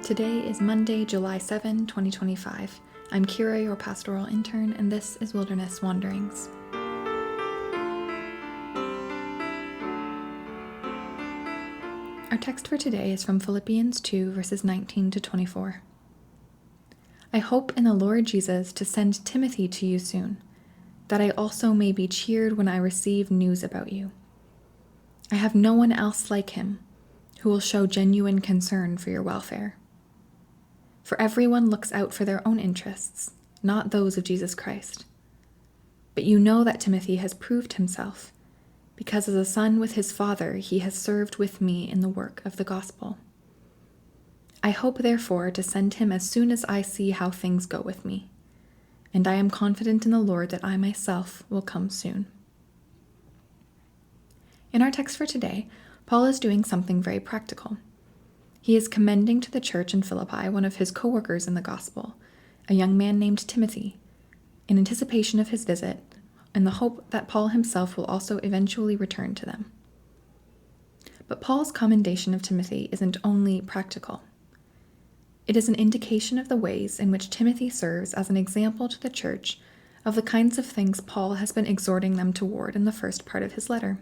Today is Monday, July 7, 2025. I'm Kira, your pastoral intern, and this is Wilderness Wanderings. Our text for today is from Philippians 2, verses 19 to 24. I hope in the Lord Jesus to send Timothy to you soon, that I also may be cheered when I receive news about you. I have no one else like him who will show genuine concern for your welfare. For everyone looks out for their own interests, not those of Jesus Christ. But you know that Timothy has proved himself, because as a son with his father, he has served with me in the work of the gospel. I hope, therefore, to send him as soon as I see how things go with me, and I am confident in the Lord that I myself will come soon. In our text for today, Paul is doing something very practical. He is commending to the church in Philippi one of his co-workers in the gospel, a young man named Timothy, in anticipation of his visit and the hope that Paul himself will also eventually return to them. But Paul's commendation of Timothy isn't only practical. It is an indication of the ways in which Timothy serves as an example to the church of the kinds of things Paul has been exhorting them toward in the first part of his letter.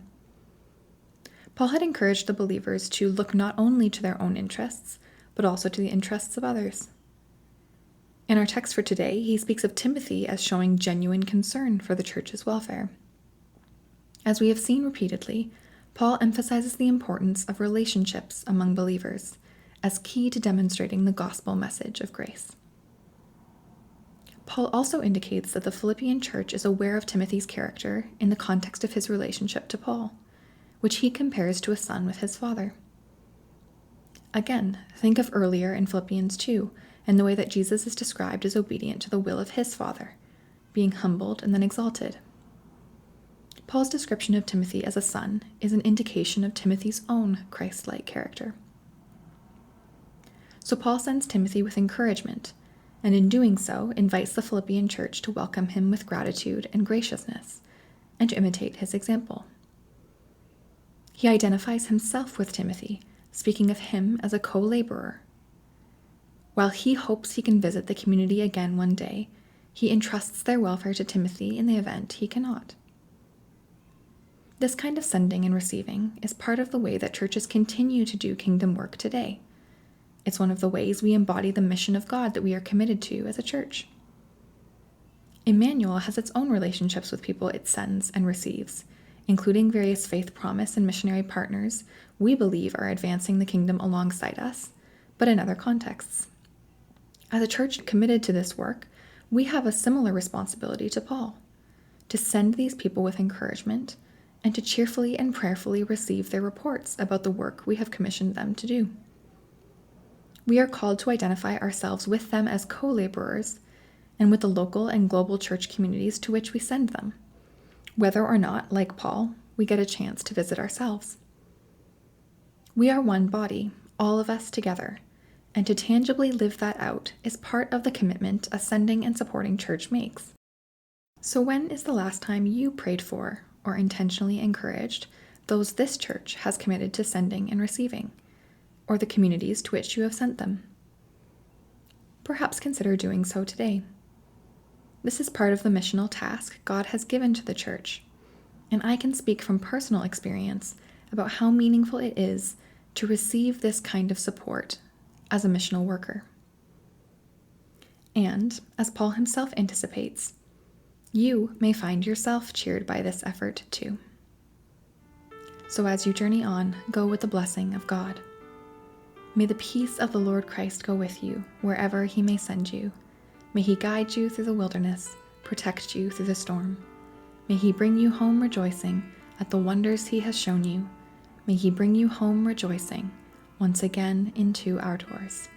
Paul had encouraged the believers to look not only to their own interests, but also to the interests of others. In our text for today, he speaks of Timothy as showing genuine concern for the church's welfare. As we have seen repeatedly, Paul emphasizes the importance of relationships among believers as key to demonstrating the gospel message of grace. Paul also indicates that the Philippian church is aware of Timothy's character in the context of his relationship to Paul, which he compares to a son with his father. Again, think of earlier in Philippians 2 and the way that Jesus is described as obedient to the will of his Father, being humbled and then exalted. Paul's description of Timothy as a son is an indication of Timothy's own Christ-like character. So Paul sends Timothy with encouragement, and in doing so invites the Philippian church to welcome him with gratitude and graciousness, and to imitate his example. He identifies himself with Timothy, speaking of him as a co-laborer. While he hopes he can visit the community again one day, he entrusts their welfare to Timothy in the event he cannot. This kind of sending and receiving is part of the way that churches continue to do kingdom work today. It's one of the ways we embody the mission of God that we are committed to as a church. Emmanuel has its own relationships with people it sends and receives, including various faith promise and missionary partners we believe are advancing the kingdom alongside us, but in other contexts. As a church committed to this work, we have a similar responsibility to Paul, to send these people with encouragement and to cheerfully and prayerfully receive their reports about the work we have commissioned them to do. We are called to identify ourselves with them as co-laborers and with the local and global church communities to which we send them, whether or not, like Paul, we get a chance to visit ourselves. We are one body, all of us together, and to tangibly live that out is part of the commitment a sending and supporting church makes. So when is the last time you prayed for or intentionally encouraged those this church has committed to sending and receiving, or the communities to which you have sent them? Perhaps consider doing so today. This is part of the missional task God has given to the church, and I can speak from personal experience about how meaningful it is to receive this kind of support as a missional worker. And, as Paul himself anticipates, you may find yourself cheered by this effort too. So as you journey on, go with the blessing of God. May the peace of the Lord Christ go with you wherever he may send you. May he guide you through the wilderness, protect you through the storm. May he bring you home rejoicing at the wonders he has shown you. May he bring you home rejoicing once again into our doors.